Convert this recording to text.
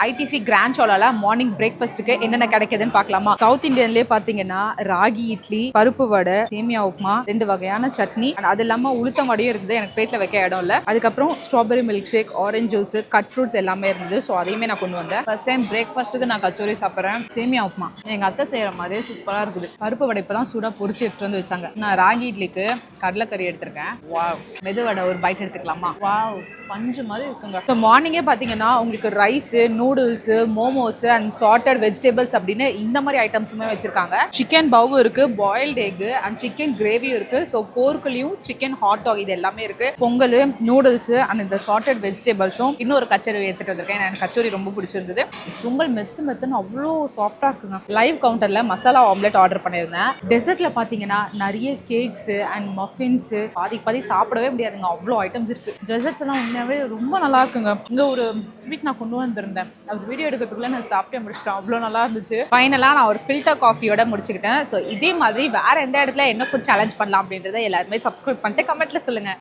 ITC grand சோலால morning பிரேக்ஃபாஸ்ட்டுக்கு என்னென்ன கிடைக்குதுன்னு பார்க்கலாமா. சவுத் இந்தியன்லயே பாத்தீங்கன்னா ராகி இட்லி, பருப்பு வடை, சேமியா உப்புமா, 2 வகையான சட்னி, அது இல்லாம உளுத்தம் வடையும் இருக்குது. எனக்கு பிளேட்ல வைக்க இடம் இல்ல. அதுக்கப்புறம் strawberry milk shake, orange juice, cut fruits எல்லாமே இருந்தது. ஸோ அதையுமே நான் கொண்டு வந்தேன். ஃபர்ஸ்ட் டைம் பிரேக்ஃபாஸ்ட்டுக்கு நான் கச்சோரி சாப்பிட்றேன். சேமியா உப்புமா எங்க அத்தை செய்யற மாதிரியே சூப்பரா இருக்குது. பருப்பு வடை இப்பதான் சூடா பொரிச்சு எடுத்துட்டு வந்து வச்சாங்க. நான் ராகி இட்லிக்கு கடலைக்கறி எடுத்திருக்கேன். வாவ். மெது வடை ஒரு பைட் எடுத்துக்கலாமா. வாவ், பஞ்சு மாதிரி இருக்குங்க. ஸோ மார்னிங்கே பார்த்தீங்கன்னா உங்களுக்கு rice, noodles, momos and sauteed vegetables அப்படின்னு இந்த மாதிரி ஐட்டம்ஸுமே வச்சிருக்காங்க. சிக்கன் பவ் இருக்கு, பாயில்டு எக் அண்ட் சிக்கன் கிரேவியும் இருக்கு. ஸோ போர்க்குலையும் சிக்கன் ஹாட் டாக் இது எல்லாமே இருக்கு. பொங்கல், நூடுல்ஸ் அண்ட் இந்த சார்ட்டட் வெஜிடபிள்ஸும் இன்னொரு கச்சோரி எடுத்துட்டு வந்திருக்கேன். எனக்கு கச்சோரி ரொம்ப பிடிச்சிருந்தது. பொங்கல் மெத்துன்னு அவ்வளோ சாஃப்டா இருக்குங்க. லைவ் கவுண்டர்ல மசாலா ஆம்லெட் ஆர்டர் பண்ணியிருந்தேன். டெசர்ட்ல பார்த்தீங்கன்னா நிறைய கேக்ஸ் அண்ட் மஃபின்ஸ், பாதி சாப்பிடவே முடியாதுங்க, அவ்வளோ ஐட்டம்ஸ் இருக்கு. டெசர்ட்ஸ் எல்லாம் உண்மையாவே ரொம்ப நல்லா இருக்குங்க. இங்க ஒரு ஸ்வீட் நான் கொண்டு வந்திருந்தேன். அது வீடியோ எடுக்கிறதுக்குள்ள நான் சாப்பிட்டே முடிச்சிட்டேன். அவ்வளோ நல்லா இருந்துச்சு. ஃபைனலா நான் ஒரு ஃபில்டர் காஃபியோட முடிச்சுக்கிட்டேன். ஸோ இதே மாதிரி வேற எந்த இடத்துல என்ன ஃபுட் சேலஞ்ச் பண்ணலாம் அப்படின்றத எல்லாருமே சப்ஸ்கிரைப் பண்ணிட்டு கமெண்ட்ல சொல்லுங்க.